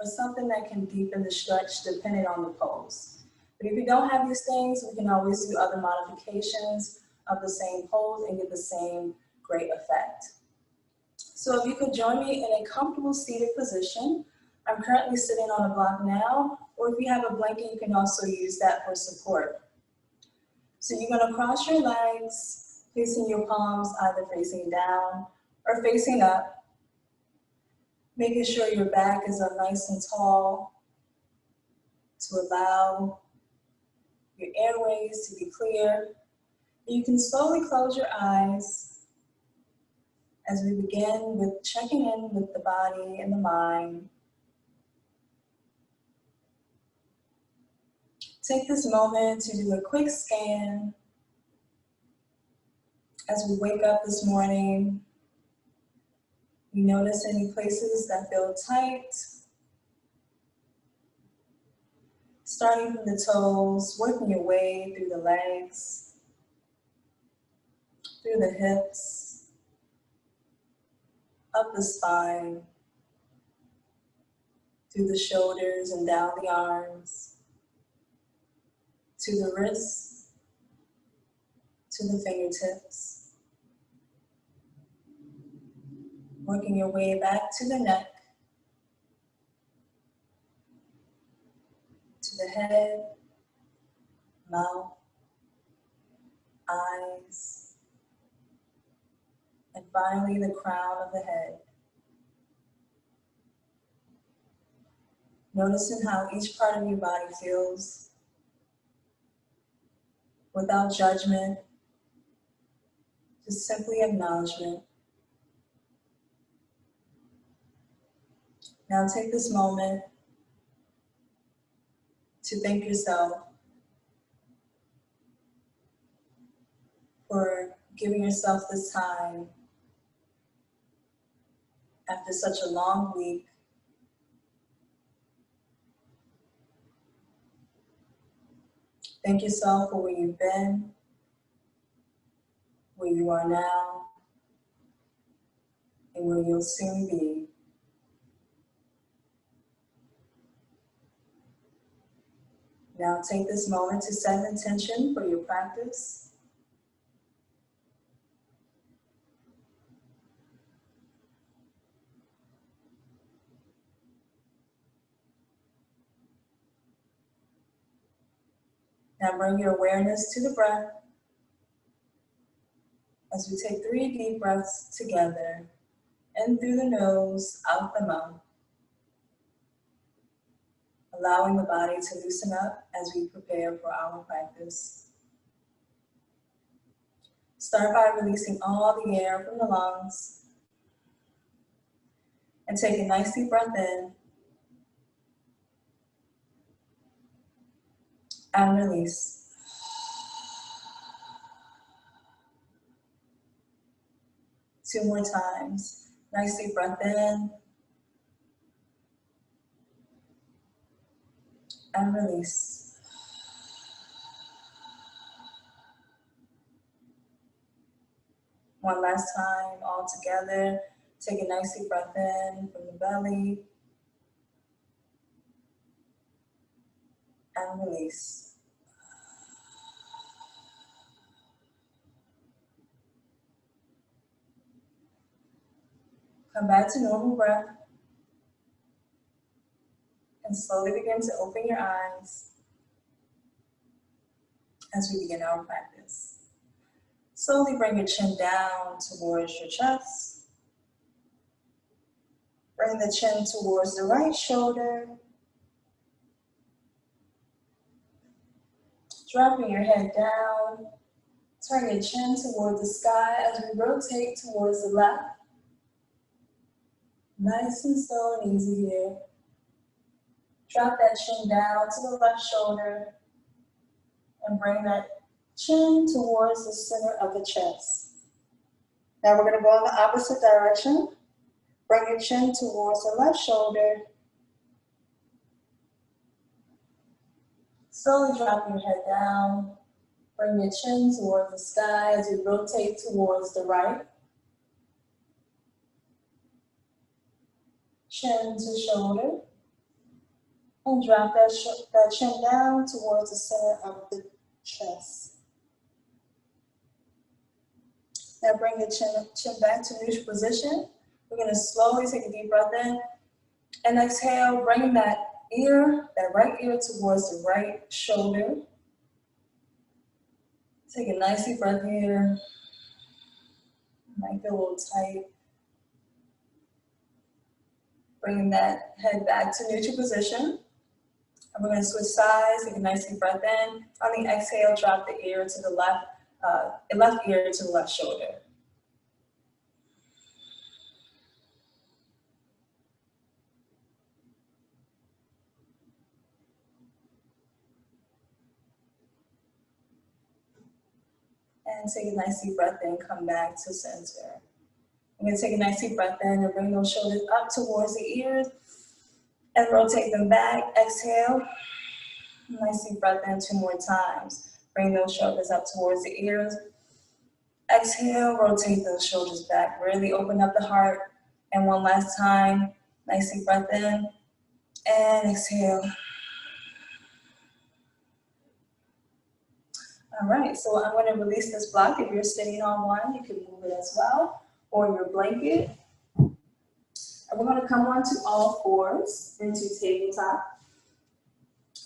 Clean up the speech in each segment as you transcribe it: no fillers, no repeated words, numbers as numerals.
or something that can deepen the stretch depending on the pose. But if you don't have these things, we can always do other modifications of the same pose and get the same great effect. So if you could join me in a comfortable seated position. I'm currently sitting on a block now, or if you have a blanket, you can also use that for support. So you're gonna cross your legs, placing your palms either facing down or facing up, making sure your back is up nice and tall to allow your airways to be clear. You can slowly close your eyes as we begin with checking in with the body and the mind. Take this moment to do a quick scan as we wake up this morning. You notice any places that feel tight. Starting from the toes, working your way through the legs, through the hips, up the spine, through the shoulders and down the arms, to the wrists, to the fingertips. Working your way back to the neck, to the head, mouth, eyes, and finally the crown of the head. Noticing how each part of your body feels without judgment, just simply acknowledgement. Now take this moment to thank yourself for giving yourself this time after such a long week. Thank yourself for where you've been, where you are now, and where you'll soon be. Now take this moment to set an intention for your practice. Now bring your awareness to the breath as we take 3 deep breaths together, in through the nose, out the mouth, allowing the body to loosen up as we prepare for our practice. Start by releasing all the air from the lungs and take a nice deep breath in and release. Two more times. Nice deep breath in and release. One last time, all together. Take a nice deep breath in from the belly and release. Come back to normal breath and slowly begin to open your eyes as we begin our practice. Slowly bring your chin down towards your chest. Bring the chin towards the right shoulder. Dropping your head down. Turn your chin towards the sky as we rotate towards the left. Nice and slow and easy here. Drop that chin down to the left shoulder and bring that chin towards the center of the chest. Now we're going to go in the opposite direction. Bring your chin towards the left shoulder. Slowly drop your head down. Bring your chin towards the sky as you rotate towards the right. Chin to shoulder. And drop that chin down towards the center of the chest. Now bring the chin back to neutral position. We're going to slowly take a deep breath in and exhale, bring that right ear towards the right shoulder. Take a nice deep breath here. Might feel a little tight. Bringing that head back to neutral position. And we're going to switch sides, take a nice deep breath in. On the exhale, drop the ear to the left ear to the left shoulder. And take a nice deep breath in, come back to center. I'm going to take a nice deep breath in and bring those shoulders up towards the ears and rotate them back. Exhale. Nice deep breath in 2 more times. Bring those shoulders up towards the ears. Exhale, rotate those shoulders back. Really open up the heart. And one last time. Nice deep breath in and exhale. All right, so I'm going to release this block. If you're sitting on one, you can move it as well, or your blanket. And we're going to come onto all fours into tabletop.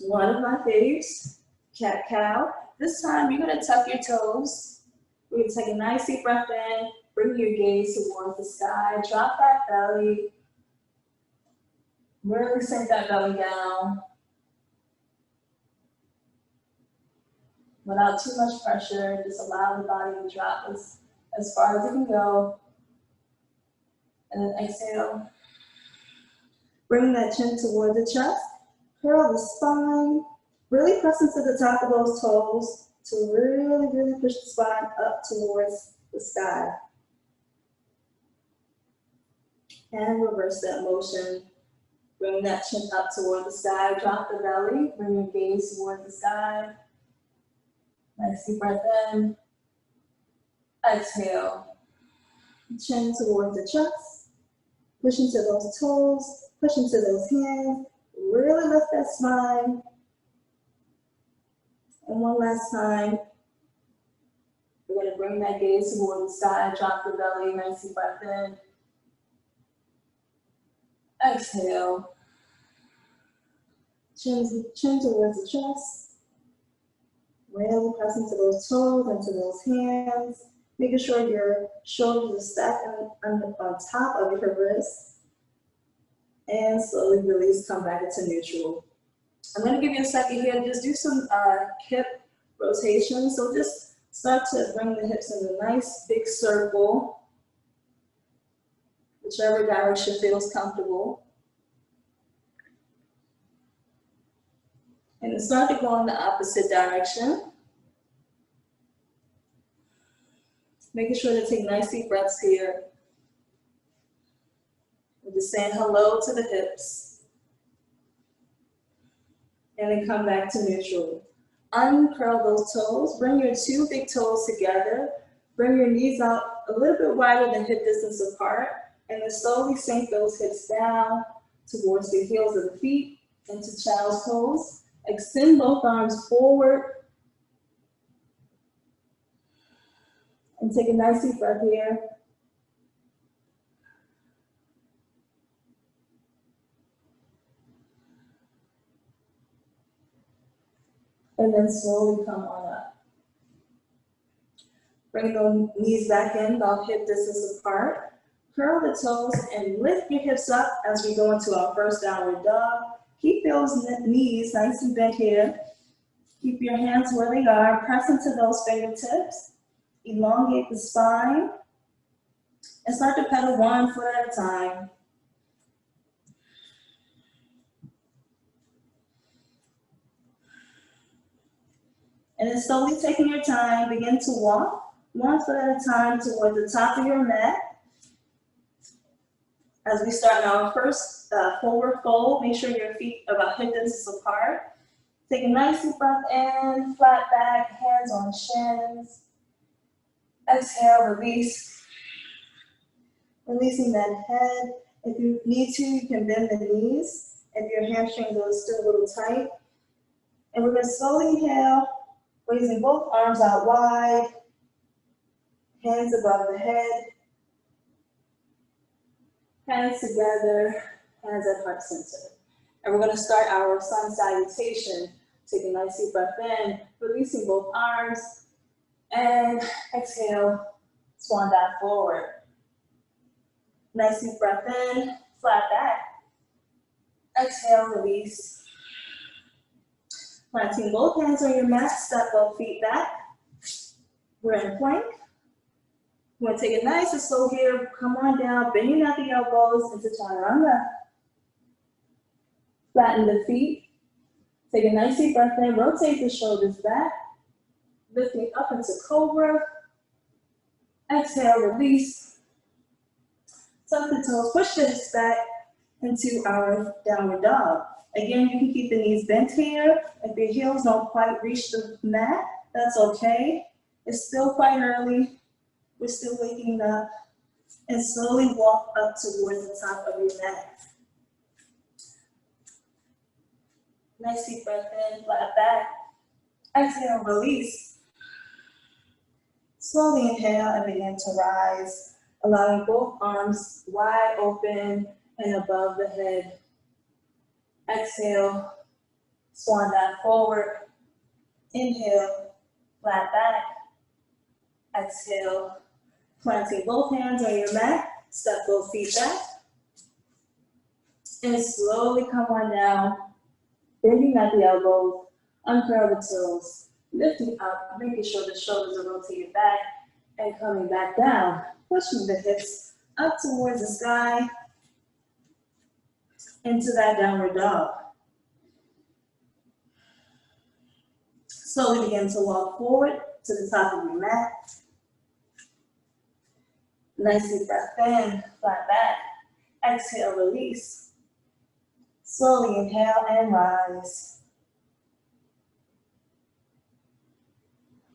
One of my faves, cat-cow. This time you're going to tuck your toes. We're going to take a nice deep breath in, bring your gaze towards the sky, drop that belly. Really sink that belly down. Without too much pressure, just allow the body to drop as far as it can go. And then exhale. Bring that chin toward the chest. Curl the spine. Really press into the top of those toes to really push the spine up towards the sky. And reverse that motion. Bring that chin up toward the sky. Drop the belly. Bring your gaze toward the sky. Nice deep breath in. Exhale. Chin towards the chest. Push into those toes. Push into those hands. Really lift that spine. And one last time. We're going to bring that gaze towards the sky. Drop the belly. Nice deep breath in. Exhale. Chin towards the chest. Really press into those toes, into those hands. Making sure your shoulders are stacked on top of your wrists. And slowly release, come back into neutral. I'm going to give you a second here. Just do some hip rotation. So just start to bring the hips in a nice big circle. Whichever direction feels comfortable. And then start to go in the opposite direction. Making sure to take nice deep breaths here. We're just saying hello to the hips. And then come back to neutral. Uncurl those toes. Bring your 2 big toes together. Bring your knees out a little bit wider than hip distance apart. And then slowly sink those hips down towards the heels of the feet into child's pose. Extend both arms forward. And take a nice deep breath here. And then slowly come on up. Bring those knees back in, about hip distance apart. Curl the toes and lift your hips up as we go into our first downward dog. Keep those knees nice and bent here. Keep your hands where they are. Press into those fingertips. Elongate the spine. And start to pedal 1 foot at a time. And then slowly taking your time, begin to walk 1 foot at a time toward the top of your mat. As we start our first forward fold, make sure your feet are about hip distance apart. Take a nice deep breath in, flat back, hands on shins. Exhale, release. Releasing that head. If you need to, you can bend the knees if your hamstrings are still a little tight. And we're gonna slowly inhale, raising both arms out wide, hands above the head, hands together, hands at heart center. And we're gonna start our sun salutation. Take a nice deep breath in, releasing both arms, and exhale, swan dive forward. Nice deep breath in, flat back. Exhale, release. Planting both hands on your mat, step both feet back. We're in plank. We're gonna take it nice and slow here. Come on down, bending at the elbows into chaturanga. Flatten the feet. Take a nice deep breath in, rotate the shoulders back. Lifting up into cobra. Exhale, release. Tuck the toes, push the hips back into our downward dog. Again, you can keep the knees bent here. If your heels don't quite reach the mat, that's okay. It's still quite early. We're still waking up. And slowly walk up towards the top of your mat. Nice deep breath in, flat back. Exhale, release. Slowly inhale and begin to rise, allowing both arms wide open and above the head. Exhale, swan dive forward. Inhale, flat back. Exhale, planting both hands on your mat, step both feet back. And slowly come on down, bending at the elbows, uncurl the toes, lifting up, making sure the shoulders are rotated back, and coming back down, pushing the hips up towards the sky, into that downward dog. Slowly begin to walk forward to the top of your mat. Nice deep breath in, flat back. Exhale, release. Slowly inhale and rise.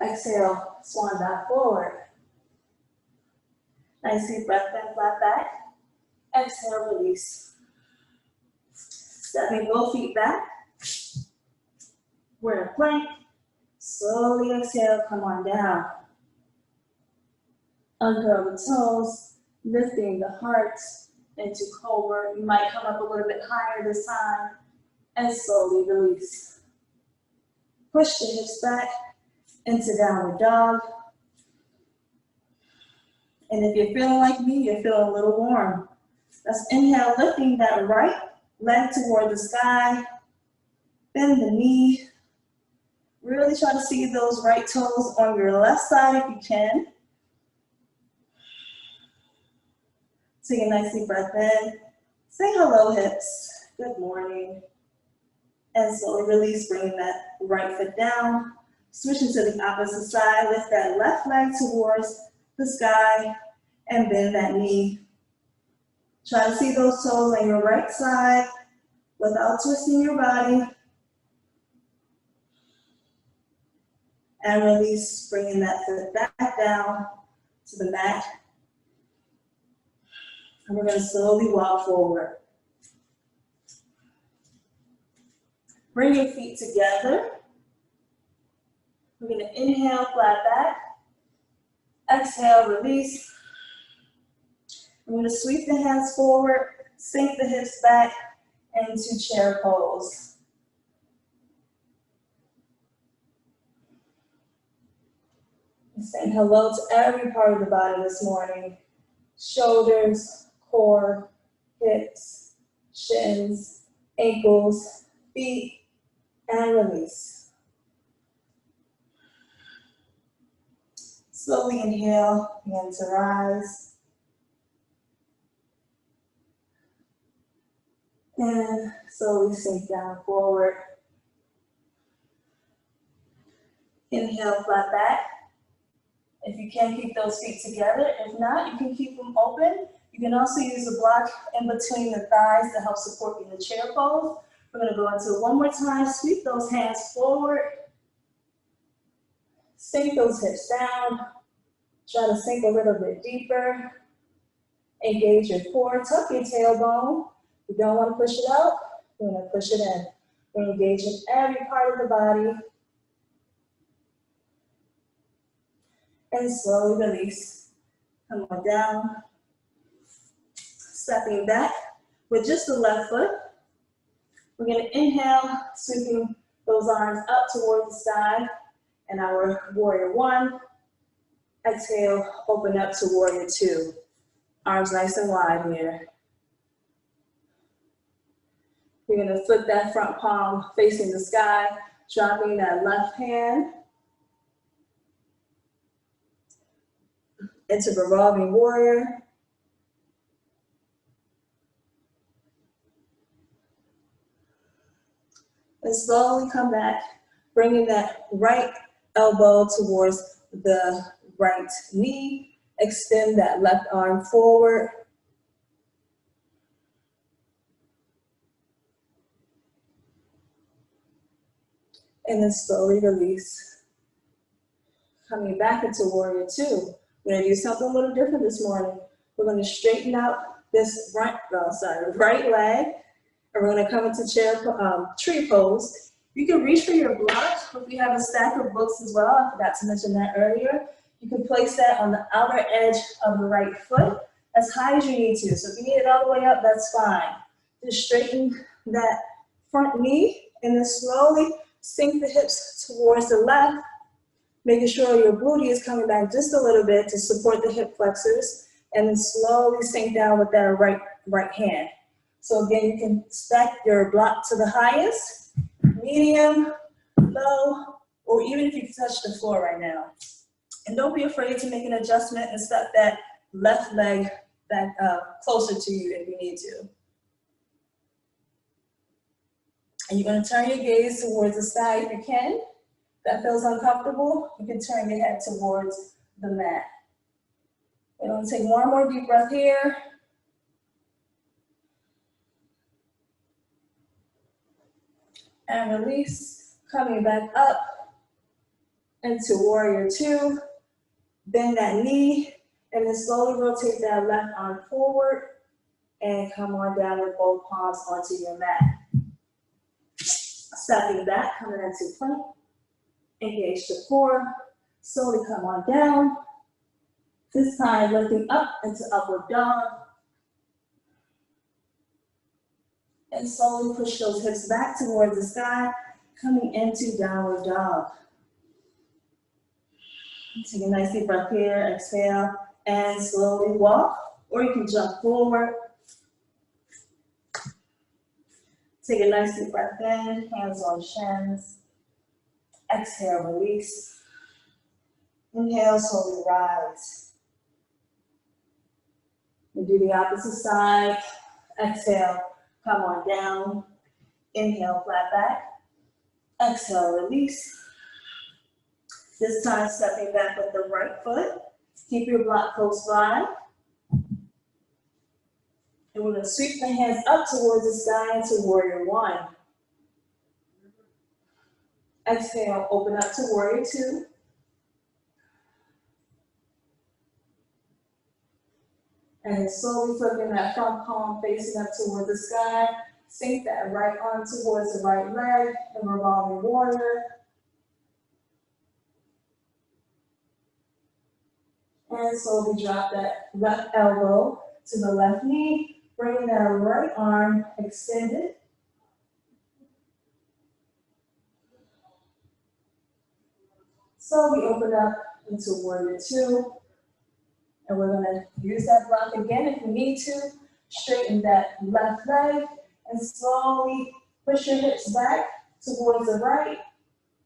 Exhale, swan dive forward. Nice deep breath in, flat back. Exhale, release. Stepping both feet back. We're in plank. Slowly exhale, come on down. Uncurl the toes, lifting the heart into cobra. You might come up a little bit higher this time, and slowly release. Push the hips back into downward dog. And if you're feeling like me, you're feeling a little warm. Let's inhale, lifting that right leg toward the sky. Bend the knee. Really try to see those right toes on your left side if you can. Take a nice deep breath in. Say hello, hips. Good morning. And slowly release, bringing that right foot down. Switching to the opposite side. Lift that left leg towards the sky and bend that knee. Try to see those toes on your right side without twisting your body. And release, bringing that foot back down to the mat. And we're going to slowly walk forward. Bring your feet together. We're going to inhale, flat back. Exhale, release. I'm going to sweep the hands forward, sink the hips back into chair pose. And saying hello to every part of the body this morning. Shoulders, core, hips, shins, ankles, feet, and release. Slowly inhale, begin to rise. And slowly sink down forward. Inhale, flat back. If you can, keep those feet together. If not, you can keep them open. You can also use a block in between the thighs to help support you in the chair pose. We're going to go into it one more time. Sweep those hands forward. Sink those hips down. Try to sink a little bit deeper. Engage your core. Tuck your tailbone. You don't want to push it out. We're gonna push it in. We're engaging every part of the body. And slowly release. Come on down. Stepping back with just the left foot. We're gonna inhale, sweeping those arms up towards the sky. And our warrior one. Exhale, open up to warrior two. Arms nice and wide here. We're gonna flip that front palm facing the sky, dropping that left hand into revolving warrior. And slowly come back, bringing that right elbow towards the right knee. Extend that left arm forward. And then slowly release. Coming back into warrior two. We're gonna do something a little different this morning. We're gonna straighten out this right leg, and we're gonna come into tree pose. You can reach for your block, if you have a stack of books as well, I forgot to mention that earlier. You can place that on the outer edge of the right foot, as high as you need to. So if you need it all the way up, that's fine. Just straighten that front knee, and then slowly sink the hips towards the left, making sure your booty is coming back just a little bit to support the hip flexors, and then slowly sink down with that right hand. So again, you can stack your block to the highest, medium, low, or even if you touch the floor right now. And don't be afraid to make an adjustment and step that left leg back closer to you if you need to. And you're gonna turn your gaze towards the sky if you can. If that feels uncomfortable, you can turn your head towards the mat. We're gonna take one more deep breath here. And release, coming back up into warrior two. Bend that knee, and then slowly rotate that left arm forward, and come on down with both palms onto your mat. Stepping back, coming into plank. Engage the core, slowly come on down. This time lifting up into upward dog. And slowly push those hips back towards the sky, coming into downward dog. Take a nice deep breath here, exhale, and slowly walk, or you can jump forward. Take a nice deep breath in, hands on shins. Exhale, release. Inhale, slowly rise. We do the opposite side. Exhale, come on down. Inhale, flat back. Exhale, release. This time, stepping back with the right foot. Keep your block close by. And we're gonna sweep the hands up towards the sky into warrior one. Exhale, open up to warrior two. And slowly flipping that front palm facing up towards the sky. Sink that right arm towards the right leg and revolving warrior. And slowly drop that left elbow to the left knee, bringing that right arm extended. Slowly open up into warrior two. And we're gonna use that block again if you need to. Straighten that left leg and slowly push your hips back towards the right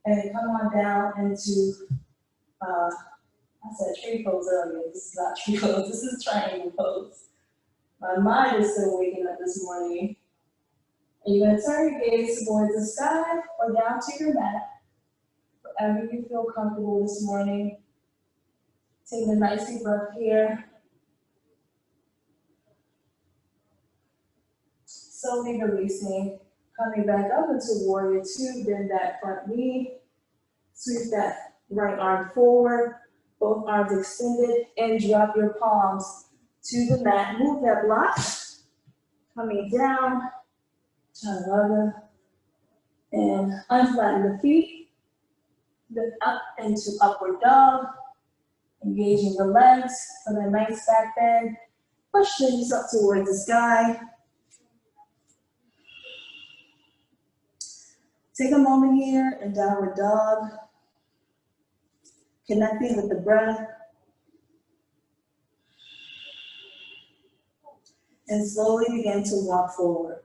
and come on down into I said tree pose earlier. This is not tree pose, this is triangle pose. My mind is still waking up this morning. And you're gonna turn your gaze towards the sky or down to your mat. Wherever you feel comfortable this morning. Take a nice deep breath here. Slowly releasing, coming back up into warrior two, bend that front knee. Sweep that right arm forward. Both arms extended, and drop your palms to the mat. Move that block, coming down, Chaturanga. And unflatten the feet. Lift up into upward dog. Engaging the legs for the nice back bend. Push the knees up towards the sky. Take a moment here in downward dog. Connecting with the breath. And slowly begin to walk forward.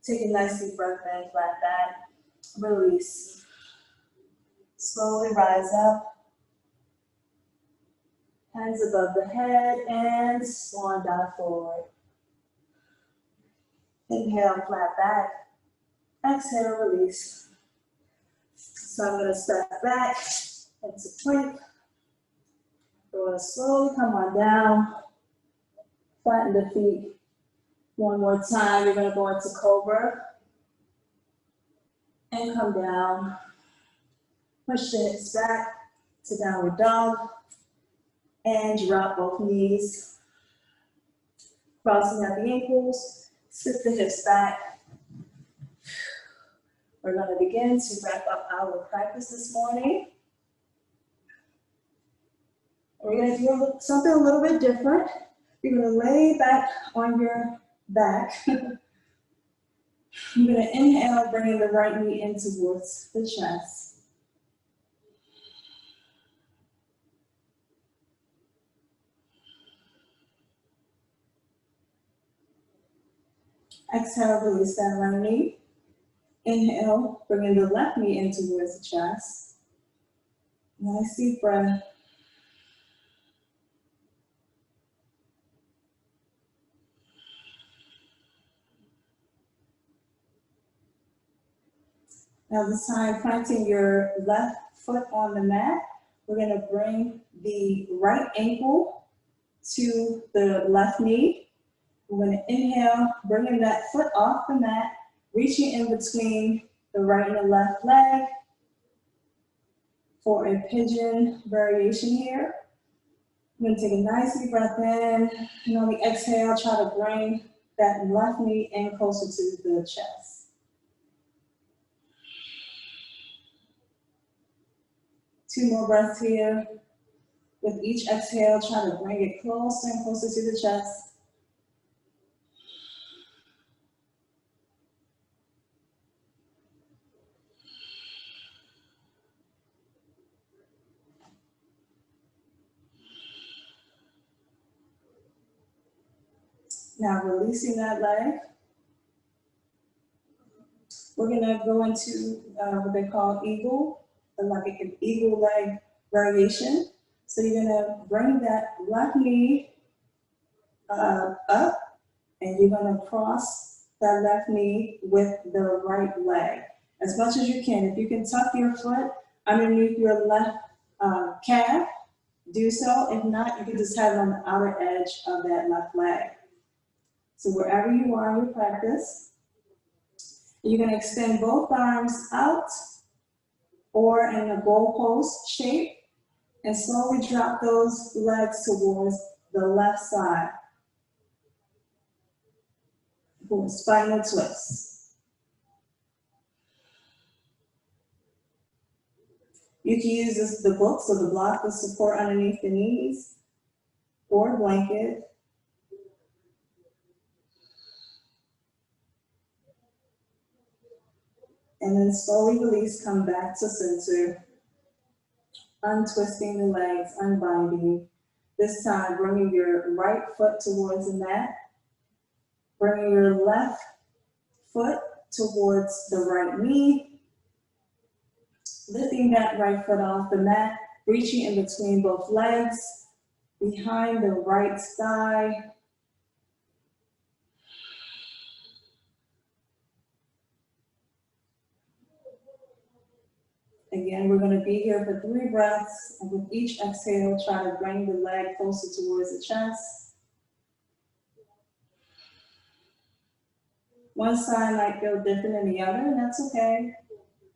Take a nice deep breath in, flat back. Release. Slowly rise up. Hands above the head and swan dive forward. Inhale, flat back. Exhale, release. So I'm going to step back into plank. We're going to slowly come on down. Flatten the feet. One more time, you're going to go into cobra. And come down. Push the hips back to downward dog. And drop both knees. Crossing at the ankles. Sit the hips back. We're going to begin to wrap up our practice this morning. We're going to do something a little bit different. You're going to lay back on your back. You're going to inhale, bringing the right knee in towards the chest. Exhale, release that right knee. Inhale, bringing the left knee in towards the chest. Nice deep breath. Now this time, planting your left foot on the mat, we're going to bring the right ankle to the left knee. We're going to inhale, bringing that foot off the mat, reaching in between the right and the left leg for a pigeon variation here. I'm going to take a nice deep breath in, and on the exhale, try to bring that left knee in closer to the chest. Two more breaths here. With each exhale, try to bring it closer and closer to the chest. Now releasing that leg. We're gonna go into what they call eagle, like an eagle leg variation. So you're gonna bring that left knee up, and you're gonna cross that left knee with the right leg as much as you can. If you can tuck your foot underneath your left calf, do so. If not, you can just have it on the outer edge of that left leg. So wherever you are in your practice, you're going to extend both arms out or in a goalpost shape and slowly drop those legs towards the left side. For a spinal twist. You can use the book, so the block with support underneath the knees, or a blanket. And then slowly release, come back to center. Untwisting the legs, unbinding. This time, bringing your right foot towards the mat. Bringing your left foot towards the right knee. Lifting that right foot off the mat, reaching in between both legs, behind the right thigh. Again, we're going to be here for 3 breaths, and with each exhale, try to bring the leg closer towards the chest. One side might feel different than the other, and that's okay.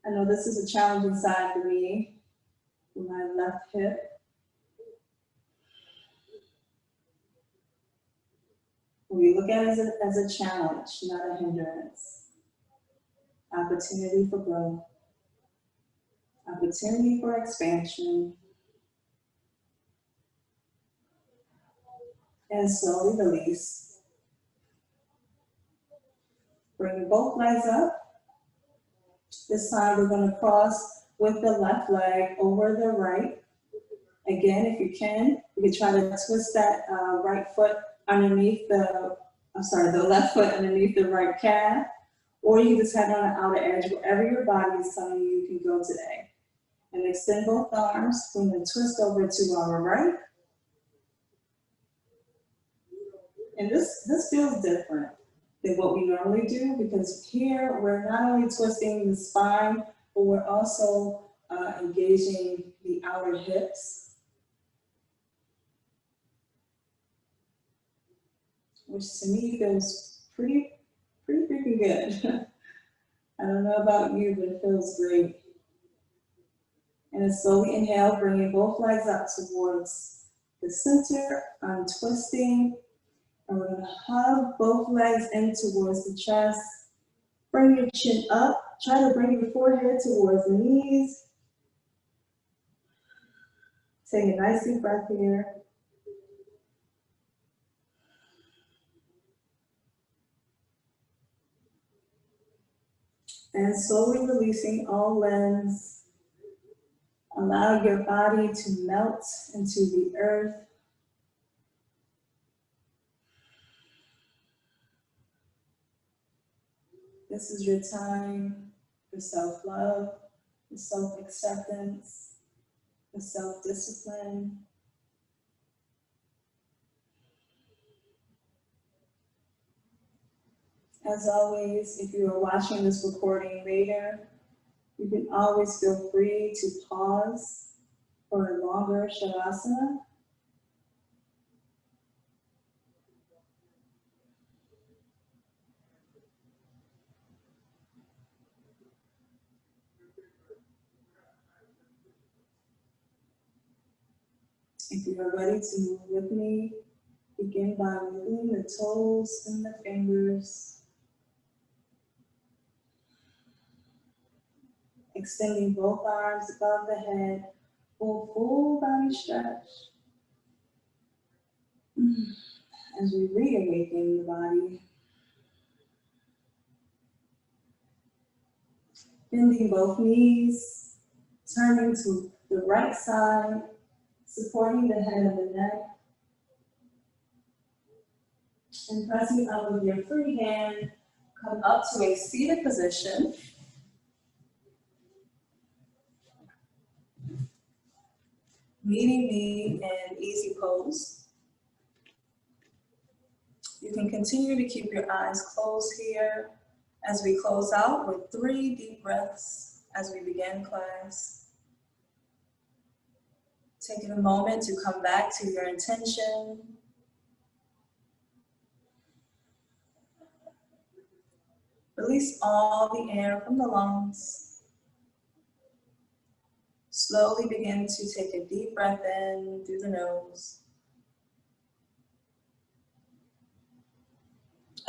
I know this is a challenging side for me, for my left hip. We look at it as a challenge, not a hindrance. Opportunity for growth, opportunity for expansion, and slowly release. Bring both legs up. This time we're going to cross with the left leg over the right. Again, if you can try to twist that right foot underneath the left foot underneath the right calf, or you just have it on the outer edge, wherever your body is telling you you can go today. And extend both arms. We're going to twist over to our right. And this feels different than what we normally do, because here we're not only twisting the spine, but we're also engaging the outer hips, which to me feels pretty freaking good. I don't know about you, but it feels great. And then slowly inhale, bringing both legs up towards the center, untwisting. And we're gonna hug both legs in towards the chest. Bring your chin up. Try to bring your forehead towards the knees. Take a nice deep breath here. And slowly releasing all limbs. Allow your body to melt into the earth. This is your time for self-love, for self-acceptance, for self-discipline. As always, if you are watching this recording later, you can always feel free to pause for a longer Shavasana. If you are ready to move with me, begin by moving the toes and the fingers, extending both arms above the head, full body stretch. As we reawaken the body, bending both knees, turning to the right side, supporting the head of the neck, and pressing up with your free hand, come up to a seated position. Meeting me in easy pose. You can continue to keep your eyes closed here as we close out with 3 deep breaths as we begin class. Taking a moment to come back to your intention. Release all the air from the lungs. Slowly begin to take a deep breath in through the nose.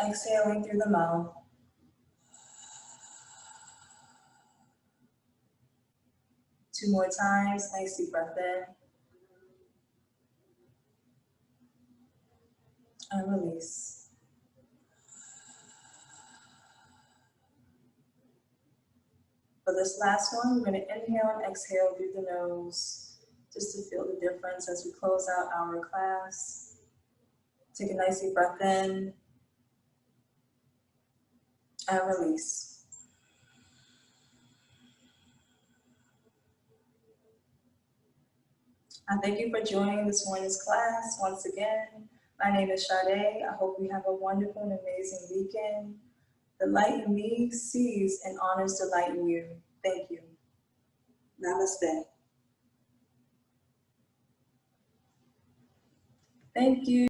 Exhaling through the mouth. Two more times, nice deep breath in. And release. For this last one, we're going to inhale and exhale through the nose, just to feel the difference as we close out our class. Take a nice deep breath in and release. I thank you for joining this morning's class once again. My name is Sade. I hope you have a wonderful and amazing weekend. The light in me sees and honors the light in you. Thank you. Namaste. Thank you.